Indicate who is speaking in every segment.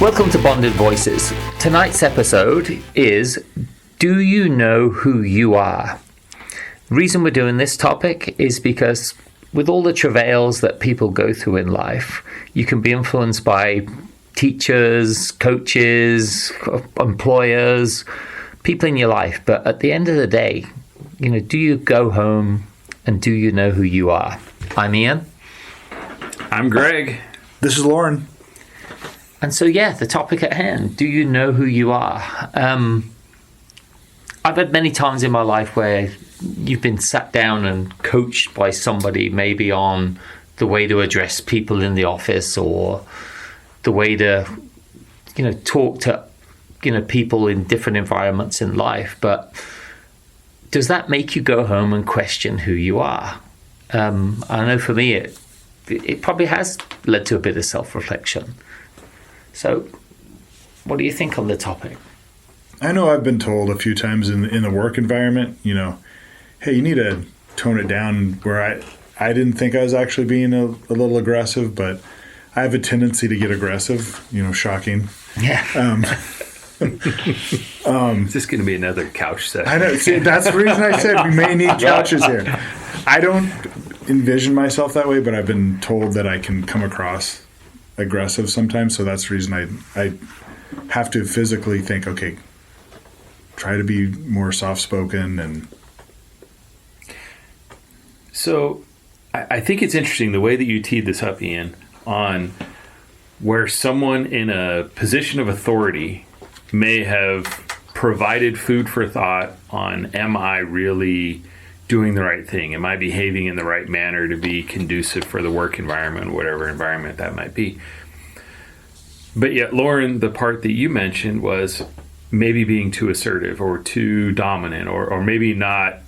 Speaker 1: Welcome to Bonded Voices. Tonight's episode is, do you know who you are? The reason we're doing this topic is because with all the travails that people go through in life, you can be influenced by teachers, coaches, employers, people in your life. But at the end of the day, do you go home and do you know who you are? I'm Ian.
Speaker 2: I'm Greg.
Speaker 3: This is Lauren.
Speaker 1: And so, the topic at hand, do you know who you are? I've had many times in my life where you've been sat down and coached by somebody, maybe on the way to address people in the office or the way to, talk to, people in different environments in life. But does that make you go home and question who you are? I know for me, it probably has led to a bit of self-reflection. So, what do you think on the topic?
Speaker 3: I know I've been told a few times in the work environment, hey, you need to tone it down, where I didn't think I was actually being a little aggressive, but I have a tendency to get aggressive, shocking.
Speaker 1: Yeah.
Speaker 2: Is this going to be another couch session?
Speaker 3: I know. See, that's the reason I said we may need couches here. I don't envision myself that way, but I've been told that I can come across aggressive sometimes, so that's the reason I have to physically think, okay, try to be more soft-spoken. And
Speaker 2: so I think it's interesting the way that you teed this up, Ian, on where someone in a position of authority may have provided food for thought on, am I really doing the right thing? Am I behaving in the right manner to be conducive for the work environment, whatever environment that might be? But yet, Lauren, the part that you mentioned was maybe being too assertive or too dominant, or maybe not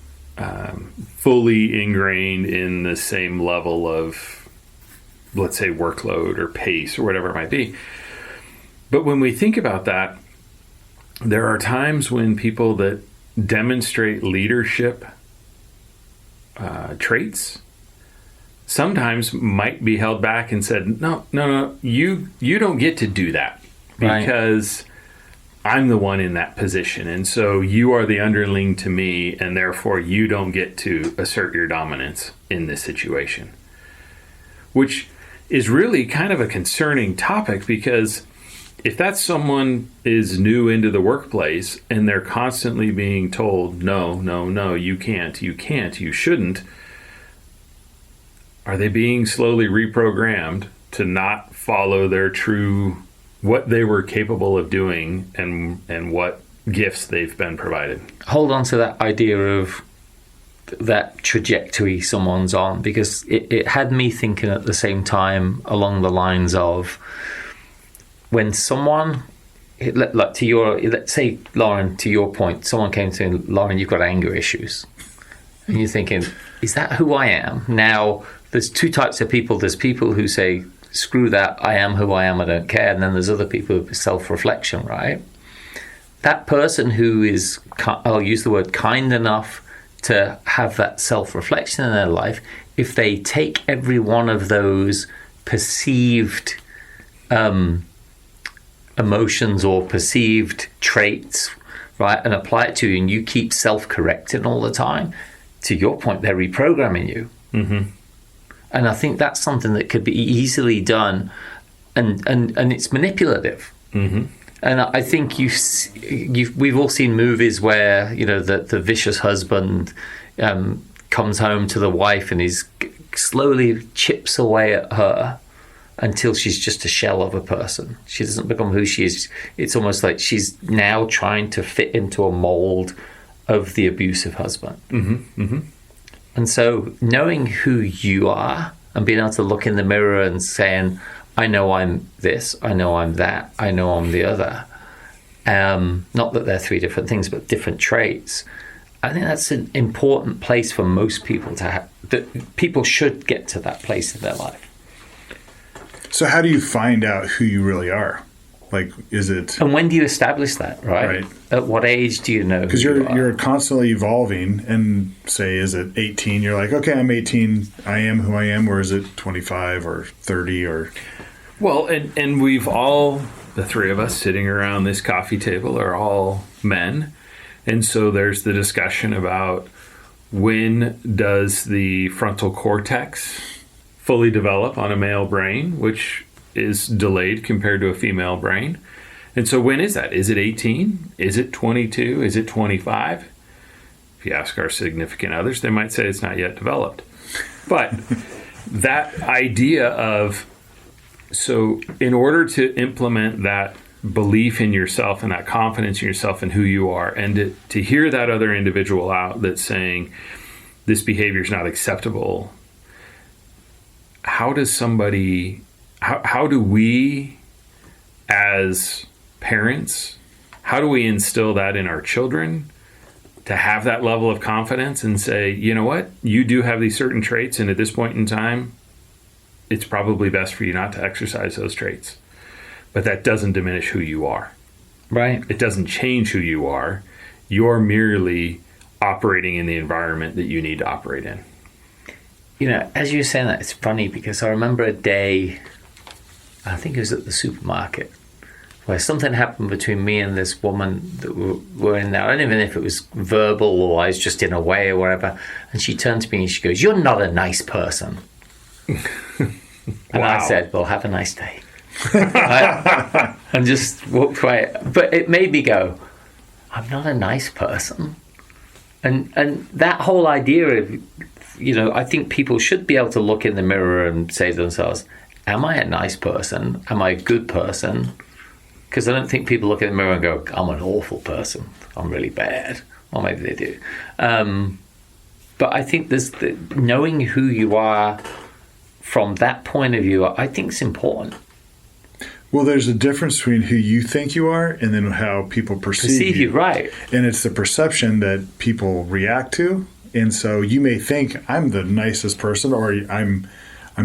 Speaker 2: fully ingrained in the same level of, let's say, workload or pace or whatever it might be. But when we think about that, there are times when people that demonstrate leadership traits sometimes might be held back and said, no, you don't get to do that because I'm the one in that position, and so you are the underling to me, and therefore you don't get to assert your dominance in this situation, which is really kind of a concerning topic, because if that someone is new into the workplace and they're constantly being told, no, you can't, you shouldn't, are they being slowly reprogrammed to not follow their true, what they were capable of doing and what gifts they've been provided?
Speaker 1: Hold on to that idea of that trajectory someone's on, because it had me thinking at the same time along the lines of, when someone, like let's say, Lauren, to your point, someone came to me, Lauren, you've got anger issues. And you're thinking, is that who I am? Now, there's two types of people. There's people who say, screw that, I am who I am, I don't care. And then there's other people who self-reflection, right? That person who is, I'll use the word, kind enough to have that self-reflection in their life, if they take every one of those perceived emotions or perceived traits, right, and apply it to you, and you keep self-correcting all the time, to your point, they're reprogramming you.
Speaker 2: Mm-hmm.
Speaker 1: And I think that's something that could be easily done, and it's manipulative.
Speaker 2: Mm-hmm.
Speaker 1: And I think we've all seen movies where the vicious husband comes home to the wife and he's slowly chips away at her until she's just a shell of a person. She doesn't become who she is. It's almost like she's now trying to fit into a mold of the abusive husband.
Speaker 2: Mm-hmm. Mm-hmm.
Speaker 1: And so knowing who you are and being able to look in the mirror and saying, I know I'm this, I know I'm that, I know I'm the other. Not that they're three different things, but different traits. I think that's an important place for most people to have. That people should get to that place in their life.
Speaker 3: so how do you find out who you really are? Like, is it...
Speaker 1: And when do you establish that, right? At what age do you know?
Speaker 3: Because you're constantly evolving, and say, is it 18? You're like, okay, I'm 18, I am who I am, or is it 25 or 30 or...
Speaker 2: Well, and we've all the three of us sitting around this coffee table are all men. And so there's the discussion about when does the frontal cortex fully develop on a male brain, which is delayed compared to a female brain. And so when is that? Is it 18? Is it 22? Is it 25? If you ask our significant others, they might say it's not yet developed. But that idea of, so in order to implement that belief in yourself and that confidence in yourself and who you are, and to hear that other individual out that's saying this behavior is not acceptable, how do we as parents, how do we instill that in our children to have that level of confidence and say, you know what, you do have these certain traits, and at this point in time, it's probably best for you not to exercise those traits. But that doesn't diminish who you are.
Speaker 1: Right.
Speaker 2: It doesn't change who you are. You're merely operating in the environment that you need to operate in.
Speaker 1: You know, as you were saying that, it's funny because I remember a day, I think it was at the supermarket, where something happened between me and this woman that were in there. I don't even know if it was verbal or I was just in a way or whatever. And she turned to me and she goes, "You're not a nice person." And
Speaker 2: Wow.
Speaker 1: I said, "Well, have a nice day." And just walked away. But it made me go, I'm not a nice person. And that whole idea of, you know, I think people should be able to look in the mirror and say to themselves, am I a nice person? Am I a good person? Because I don't think people look in the mirror and go, I'm an awful person. I'm really bad. Or maybe they do. But I think there's knowing who you are from that point of view, I think is important.
Speaker 3: Well, there's a difference between who you think you are and then how people perceive you.
Speaker 1: Right.
Speaker 3: And it's the perception that people react to. And so you may think I'm the nicest person, or I'm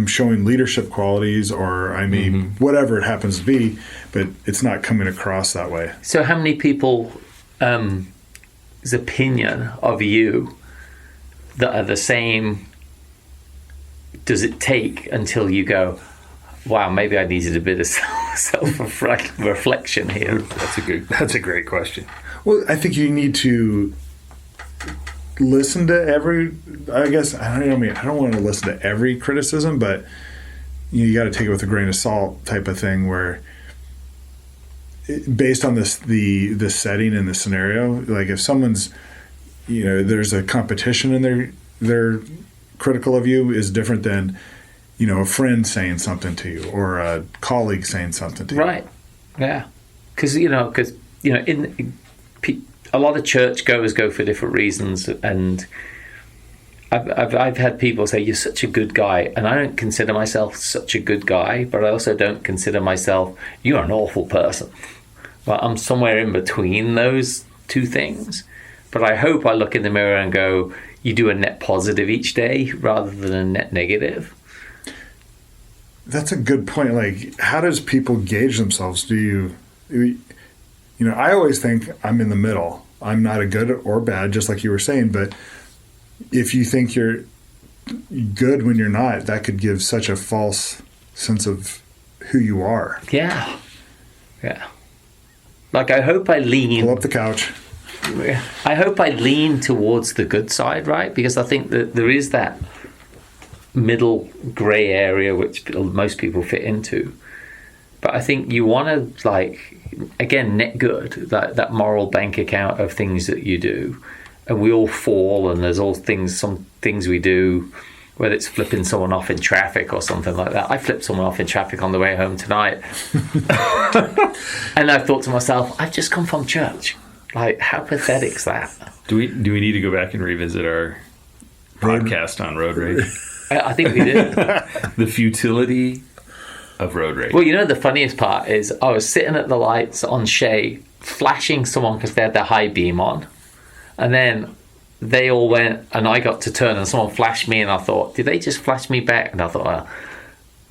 Speaker 3: showing leadership qualities, or I mean, whatever it happens to be, but it's not coming across that way.
Speaker 1: So how many people's opinion of you that are the same does it take until you go, wow, maybe I needed a bit of self-reflection here?
Speaker 2: That's a great question.
Speaker 3: Well, I think you need to listen to every, I guess, I don't want to listen to every criticism, but you got to take it with a grain of salt type of thing, where based on the setting and the scenario, like if someone's, you know, there's a competition and they're critical of you, is different than, you know, a friend saying something to you or a colleague saying something to you.
Speaker 1: Right. Yeah. Because a lot of churchgoers go for different reasons, and I've had people say, you're such a good guy, and I don't consider myself such a good guy, but I also don't consider myself, you're an awful person. Well, I'm somewhere in between those two things, but I hope I look in the mirror and go, you do a net positive each day rather than a net negative.
Speaker 3: That's a good point. Like, how does people gauge themselves? I always think I'm in the middle. I'm not a good or bad, just like you were saying. But if you think you're good when you're not, that could give such a false sense of who you are.
Speaker 1: Yeah. Yeah. Like, I hope I lean...
Speaker 3: Pull up the couch.
Speaker 1: I hope I lean towards the good side, right? Because I think that there is that middle grey area which most people fit into. But I think you want to, like, again, net good, that moral bank account of things that you do. And we all fall, and there's some things we do, whether it's flipping someone off in traffic or something like that. I flipped someone off in traffic on the way home tonight. And I thought to myself, I've just come from church. Like, how pathetic's that?
Speaker 2: Do we need to go back and revisit our podcast on road rage?
Speaker 1: I think we did.
Speaker 2: The futility of road rage.
Speaker 1: Well, you know, the funniest part is I was sitting at the lights on Shea, flashing someone because they had their high beam on. And then they all went, and I got to turn, and someone flashed me, and I thought, did they just flash me back? And I thought, well,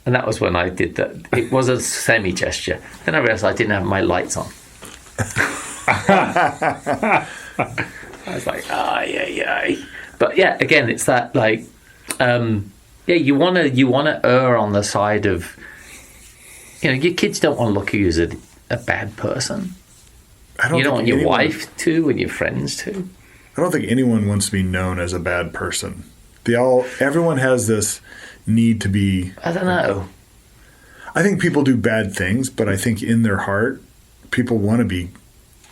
Speaker 1: and that was when I did that. It was a semi-gesture. Then I realized I didn't have my lights on. I was like, yeah. But yeah, again, it's that, like, you want to err on the side of, you know, your kids don't want to look at you a bad person.
Speaker 3: I don't
Speaker 1: You don't
Speaker 3: think
Speaker 1: want your
Speaker 3: anyone-
Speaker 1: wife to and your friends to.
Speaker 3: I don't think anyone wants to be known as a bad person. Everyone has this need to be.
Speaker 1: I don't know.
Speaker 3: I think people do bad things, but I think in their heart, people want to be.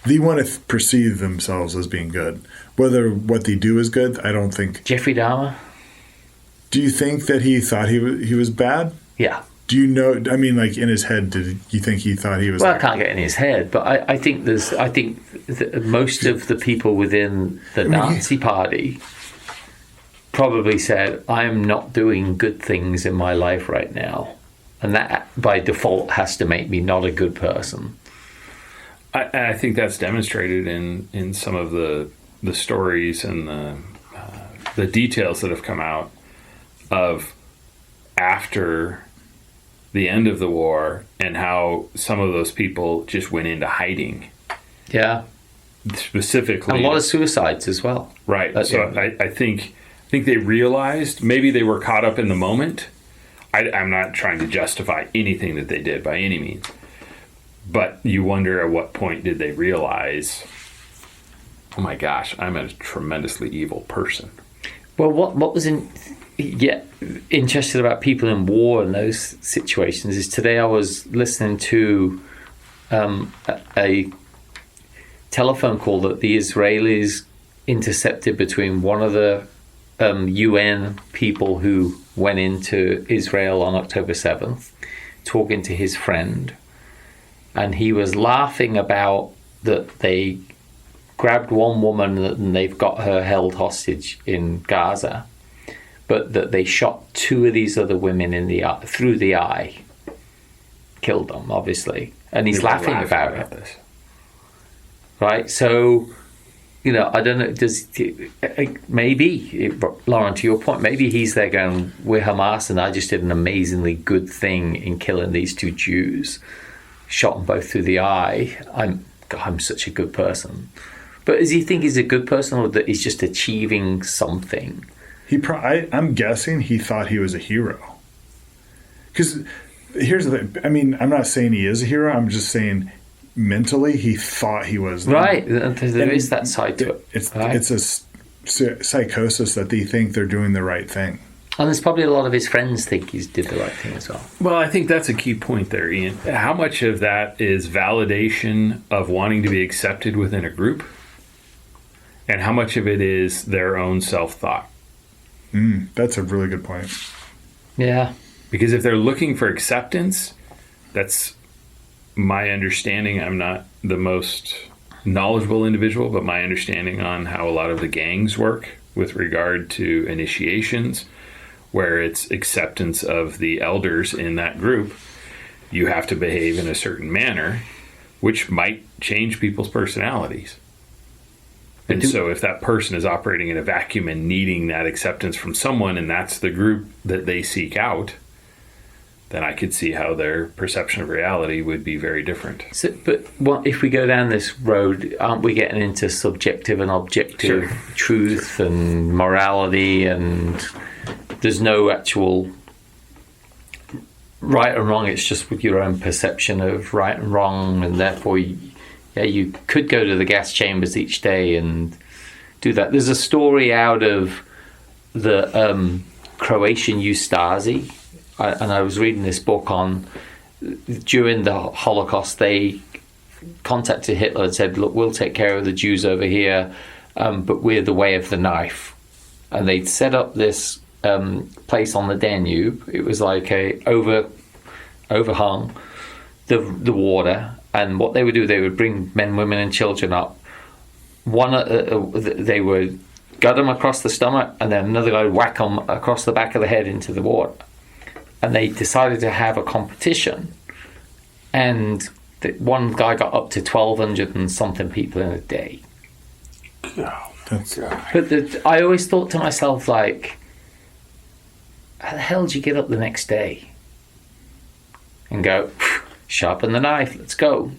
Speaker 3: They want to perceive themselves as being good. Whether what they do is good, I don't think.
Speaker 1: Jeffrey Dahmer?
Speaker 3: Do you think that he thought he was bad?
Speaker 1: Yeah.
Speaker 3: Do you know? I mean, like in his head, did you think he thought he was?
Speaker 1: Well, I can't get in his head, but I think most of the people within the Nazi party probably said, "I'm not doing good things in my life right now," and that by default has to make me not a good person.
Speaker 2: I think that's demonstrated in some of the stories and the details that have come out of after the end of the war, and how some of those people just went into hiding.
Speaker 1: Yeah,
Speaker 2: specifically,
Speaker 1: and a lot of suicides as well.
Speaker 2: Right. So I think they realized, maybe they were caught up in the moment. I'm not trying to justify anything that they did by any means, but you wonder at what point did they realize, oh my gosh, I'm a tremendously evil person.
Speaker 1: Well, what was interested about people in war and those situations is today I was listening to a telephone call that the Israelis intercepted between one of the UN people who went into Israel on October 7th, talking to his friend, and he was laughing about that they grabbed one woman and they've got her held hostage in Gaza, but that they shot two of these other women in the eye, through the eye, killed them, obviously, and he's laughing about it.
Speaker 2: This.
Speaker 1: Right, so I don't know. Maybe Lauren, to your point, maybe he's there going, "We're Hamas, and I just did an amazingly good thing in killing these two Jews, shot them both through the eye. I'm such a good person." But does he think he's a good person, or that he's just achieving something?
Speaker 3: I'm guessing he thought he was a hero. Because here's the thing. I mean, I'm not saying he is a hero. I'm just saying mentally he thought he was.
Speaker 1: Right. There is that side to it.
Speaker 3: It's a psychosis that they think they're doing the right thing.
Speaker 1: And there's probably a lot of his friends think he did the right thing as well.
Speaker 2: Well, I think that's a key point there, Ian. How much of that is validation of wanting to be accepted within a group? And how much of it is their own self-thought?
Speaker 3: That's a really good point.
Speaker 1: Yeah.
Speaker 2: Because if they're looking for acceptance, that's my understanding. I'm not the most knowledgeable individual, but my understanding on how a lot of the gangs work with regard to initiations, where it's acceptance of the elders in that group, you have to behave in a certain manner, which might change people's personalities. And so if that person is operating in a vacuum and needing that acceptance from someone, and that's the group that they seek out, then I could see how their perception of reality would be very different.
Speaker 1: So, but if we go down this road, aren't we getting into subjective and objective truth and morality, and there's no actual right and wrong? It's just with your own perception of right and wrong, and therefore you could go to the gas chambers each day and do that. There's a story out of the Croatian Ustasi, and I was reading this book on, during the Holocaust, they contacted Hitler and said, "Look, we'll take care of the Jews over here, but we're the way of the knife." And they'd set up this place on the Danube. It was like overhung the water. And what they would do, they would bring men, women, and children up. They would gut them across the stomach, and then another guy would whack them across the back of the head into the water. And they decided to have a competition. And one guy got up to 1,200 and something people in a day. But I always thought to myself, like, how the hell did you get up the next day and go, sharpen the knife, let's go?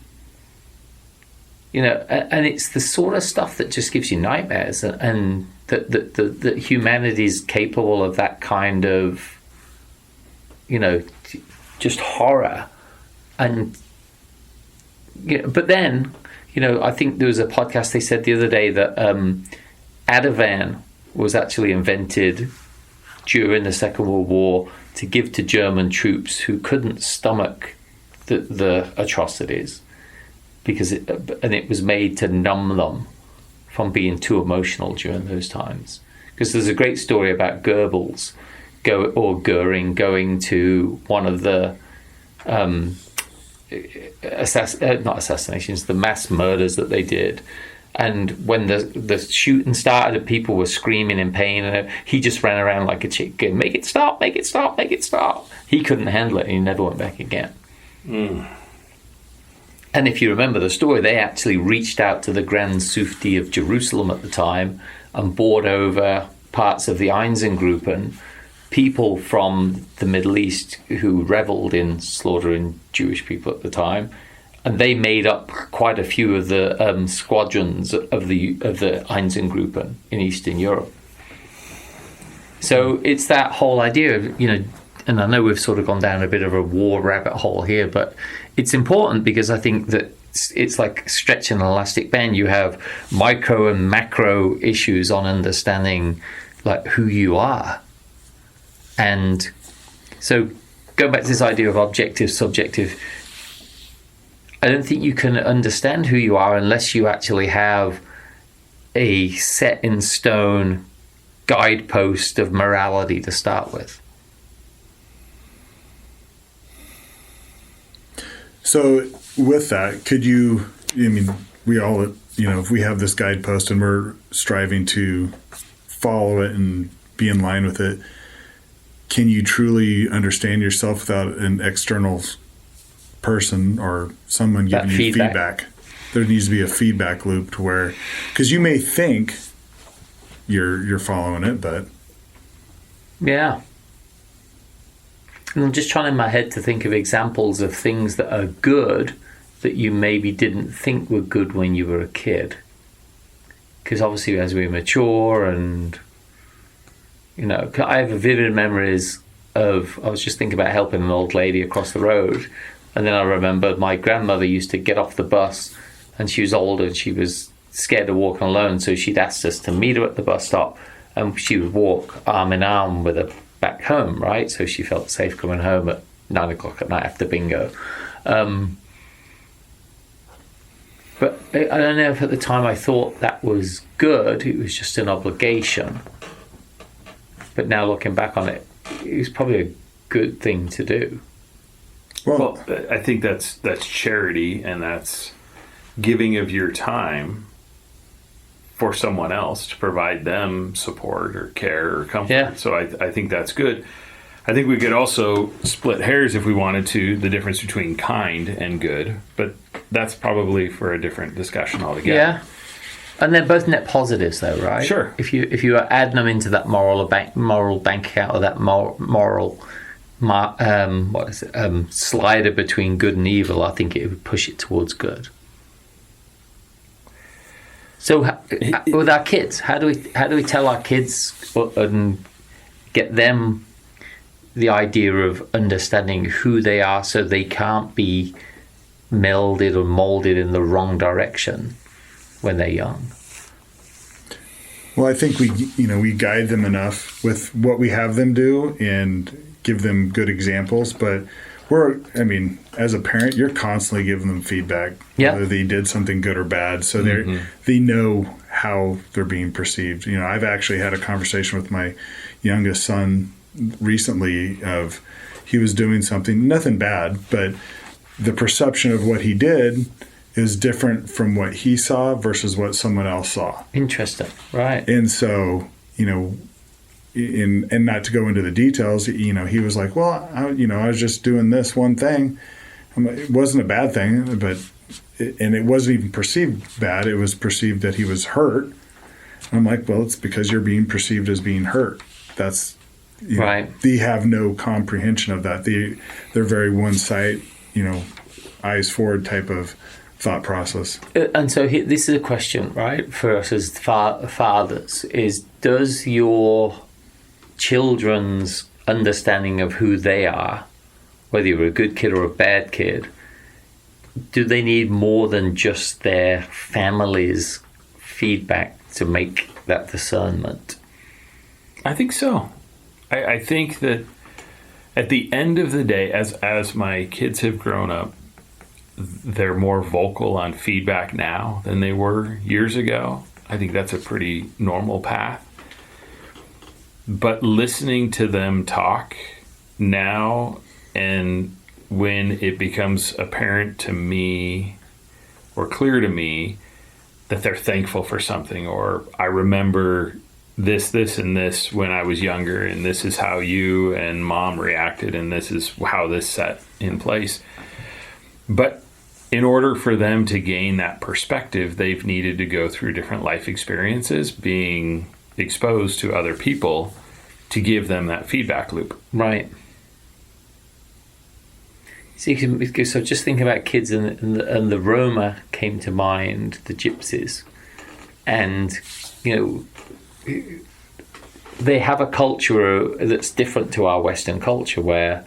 Speaker 1: And it's the sort of stuff that just gives you nightmares, and that humanity is capable of that kind of, just horror. And but then, I think there was a podcast they said the other day that Ativan was actually invented during the Second World War to give to German troops who couldn't stomach the atrocities, and it was made to numb them from being too emotional during those times. Because there's a great story about Goebbels Goering going to one of the not assassinations, the mass murders that they did. And when the shooting started and people were screaming in pain, and he just ran around like a chicken, make it stop, make it stop, make it stop. He couldn't handle it, and he never went back again. And if you remember the story, they actually reached out to the Grand Mufti of Jerusalem at the time and brought over parts of the Einsatzgruppen, people from the Middle East who reveled in slaughtering Jewish people at the time, and they made up quite a few of the squadrons of the Einsatzgruppen in Eastern Europe. So it's that whole idea of, and I know we've sort of gone down a bit of a war rabbit hole here, but it's important because I think that it's like stretching an elastic band. You have micro and macro issues on understanding like who you are. And so going back to this idea of objective, subjective, I don't think you can understand who you are unless you actually have a set in stone guidepost of morality to start with.
Speaker 3: So with that, we all, if we have this guidepost and we're striving to follow it and be in line with it, can you truly understand yourself without an external person or someone giving you feedback? There needs to be a feedback loop to where, because you may think you're following it, but
Speaker 1: yeah. And I'm just trying in my head to think of examples of things that are good that you maybe didn't think were good when you were a kid. Because obviously as we mature and, I have vivid memories of, I was just thinking about helping an old lady across the road. And then I remembered my grandmother used to get off the bus and she was older and she was scared of walking alone. So she'd asked us to meet her at the bus stop and she would walk arm in arm with her back home, right? So she felt safe coming home at 9 o'clock at night after bingo. But I don't know if at the time I thought that was good. It was just an obligation. But now looking back on it, it was probably a good thing to do.
Speaker 2: Well, I think that's charity, and that's giving of your time for someone else to provide them support or care or comfort.
Speaker 1: Yeah.
Speaker 2: So I think that's good. I think we could also split hairs if we wanted to, the difference between kind and good, but that's probably for a different discussion altogether.
Speaker 1: Yeah. And they're both net positives, though, right?
Speaker 2: Sure.
Speaker 1: If you are adding them into that moral bank account, or that moral slider between good and evil, I think it would push it towards good. So with our kids, how do we tell our kids and get them the idea of understanding who they are, so they can't be melded or molded in the wrong direction when they're young?
Speaker 3: Well, I think we guide them enough with what we have them do and give them good examples. But as a parent, you're constantly giving them feedback, whether they did something good or bad. So they know how they're being perceived. I've actually had a conversation with my youngest son recently of he was doing something, nothing bad, but the perception of what he did is different from what he saw versus what someone else saw.
Speaker 1: Interesting, right?
Speaker 3: And so, and not to go into the details, he was like, well, I was just doing this one thing. It wasn't a bad thing, and it wasn't even perceived bad. It was perceived that he was hurt. And I'm like, well, it's because you're being perceived as being hurt. That's right. They have no comprehension of that. They're very one-sided, eyes forward type of thought process.
Speaker 1: And so this is a question, right, for us as fathers, is does your children's understanding of who they are, whether you're a good kid or a bad kid, do they need more than just their family's feedback to make that discernment?
Speaker 2: I think so. I think that at the end of the day, as my kids have grown up, they're more vocal on feedback now than they were years ago. I think that's a pretty normal path. But listening to them talk now, and when it becomes apparent to me or clear to me that they're thankful for something, or I remember this, and this when I was younger, and this is how you and mom reacted, and this is how this set in place. But in order for them to gain that perspective, they've needed to go through different life experiences, being exposed to other people to give them that feedback loop.
Speaker 1: Right. So, so just think about kids, and the Roma came to mind, the gypsies. And, they have a culture that's different to our Western culture, where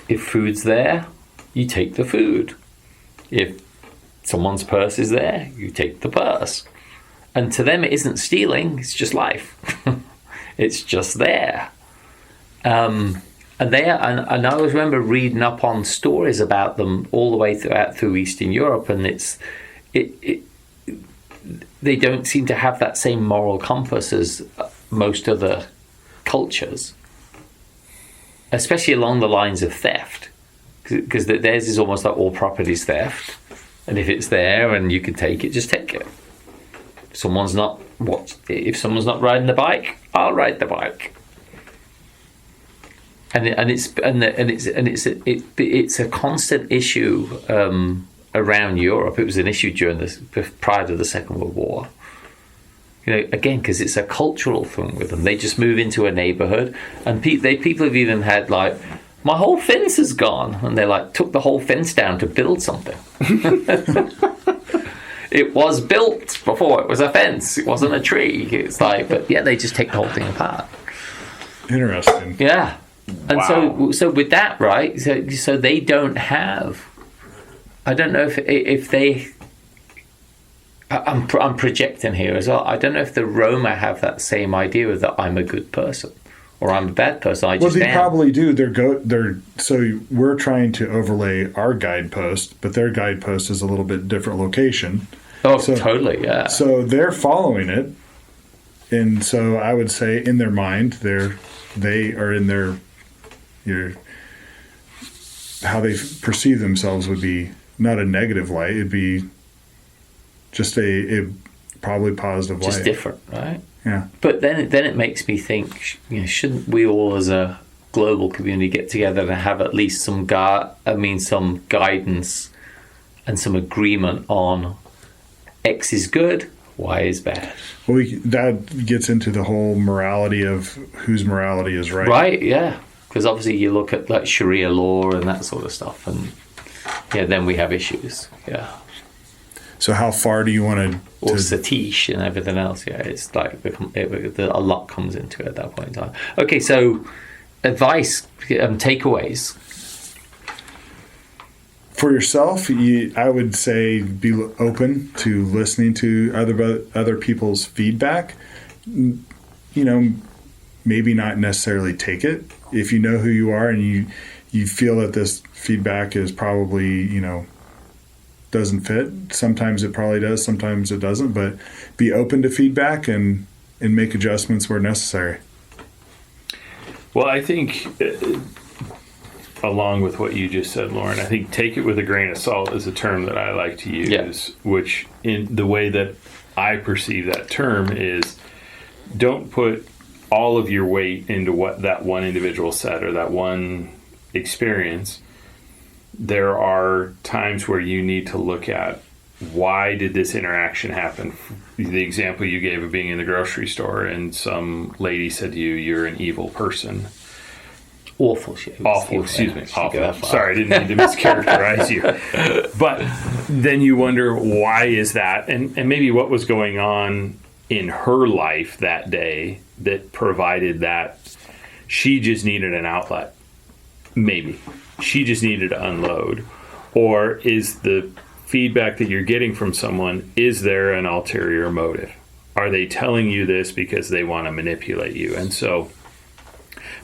Speaker 1: if food's there, you take the food. If someone's purse is there, you take the purse. And to them, it isn't stealing, it's just life. It's just there. And I always remember reading up on stories about them all the way through Eastern Europe, and they don't seem to have that same moral compass as most other cultures, especially along the lines of theft, because theirs is almost like all property's theft, and if it's there and you can take it, just take it. If someone's not riding the bike, I'll ride the bike. It's a constant issue around Europe. It was an issue prior to the Second World War. Again, because it's a cultural thing with them. They just move into a neighborhood, and people have even had like, my whole fence is gone, and they like took the whole fence down to build something. It was built before it was a fence. It wasn't a tree. It's like, but yeah, they just take the whole thing apart.
Speaker 3: Interesting.
Speaker 1: Yeah. And
Speaker 2: wow.
Speaker 1: so with that, right? So they don't have. I don't know if they. I'm projecting here as well. I don't know if the Roma have that same idea that I'm a good person or I'm a bad person.
Speaker 3: They probably do. So we're trying to overlay our guidepost, but their guidepost is a little bit different location.
Speaker 1: Oh, totally, yeah.
Speaker 3: So they're following it, and so I would say in their mind, they are in their how they perceive themselves would be not a negative light. It'd be just a probably positive light.
Speaker 1: Just different, right?
Speaker 3: Yeah.
Speaker 1: But then it makes me think, shouldn't we all as a global community get together and have at least some guidance and some agreement on X is good, Y is bad.
Speaker 3: Well, that gets into the whole morality of whose morality is right.
Speaker 1: Right, yeah. Because obviously you look at like Sharia law and that sort of stuff, and then we have issues. Yeah.
Speaker 3: So how far do you want to?
Speaker 1: Or Satish and everything else. Yeah, it's like a lot comes into it at that point in time. Okay, so advice, takeaways.
Speaker 3: For yourself, I would say be open to listening to other people's feedback. Maybe not necessarily take it. If you know who you are and you feel that this feedback is probably, doesn't fit. Sometimes it probably does, sometimes it doesn't. But be open to feedback and make adjustments where necessary.
Speaker 2: Well, I think, along with what you just said, Lauren, I think take it with a grain of salt is a term that I like to use, which in the way that I perceive that term is don't put all of your weight into what that one individual said or that one experience. There are times where you need to look at why did this interaction happen? The example you gave of being in the grocery store and some lady said to you, "You're an evil person."
Speaker 1: Awful.
Speaker 2: Awful. Sorry, I didn't mean to mischaracterize you. But then you wonder, why is that? And maybe what was going on in her life that day that provided that. She just needed an outlet. Maybe. She just needed to unload. Or is the feedback that you're getting from someone, is there an ulterior motive? Are they telling you this because they want to manipulate you? And so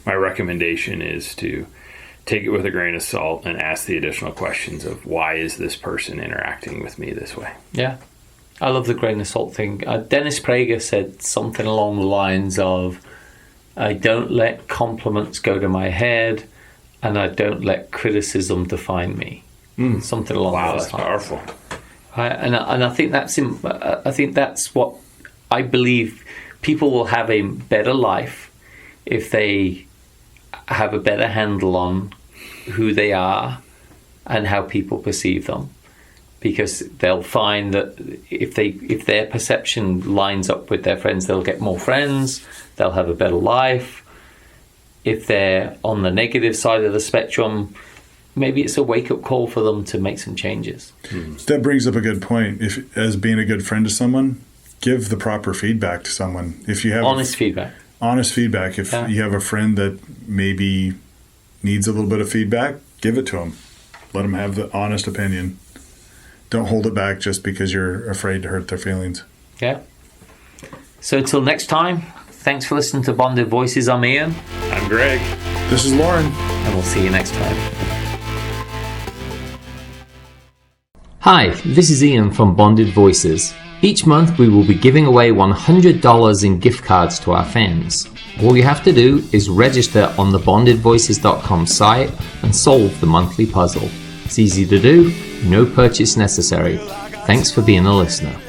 Speaker 2: my recommendation is to take it with a grain of salt and ask the additional questions of, why is this person interacting with me this way?
Speaker 1: Yeah. I love the grain of salt thing. Dennis Prager said something along the lines of, I don't let compliments go to my head, and I don't let criticism define me. Something along those lines.
Speaker 2: Wow, that's powerful.
Speaker 1: And I think that's what I believe. People will have a better life if they have a better handle on who they are and how people perceive them, because they'll find that if their perception lines up with their friends, they'll get more friends, they'll have a better life. If they're on the negative side of the spectrum, maybe it's a wake-up call for them to make some changes.
Speaker 3: That brings up a good point. If, as being a good friend to someone, give the proper feedback to someone. If you have
Speaker 1: honest feedback.
Speaker 3: If you have a friend that maybe needs a little bit of feedback, give it to them. Let them have the honest opinion. Don't hold it back just because you're afraid to hurt their feelings.
Speaker 1: Yeah. So until next time, thanks for listening to Bonded Voices. I'm Ian.
Speaker 2: I'm Greg.
Speaker 3: This is Lauren.
Speaker 1: And we'll see you next time. Hi, this is Ian from Bonded Voices. Each month we will be giving away $100 in gift cards to our fans. All you have to do is register on the bondedvoices.com site and solve the monthly puzzle. It's easy to do, no purchase necessary. Thanks for being a listener.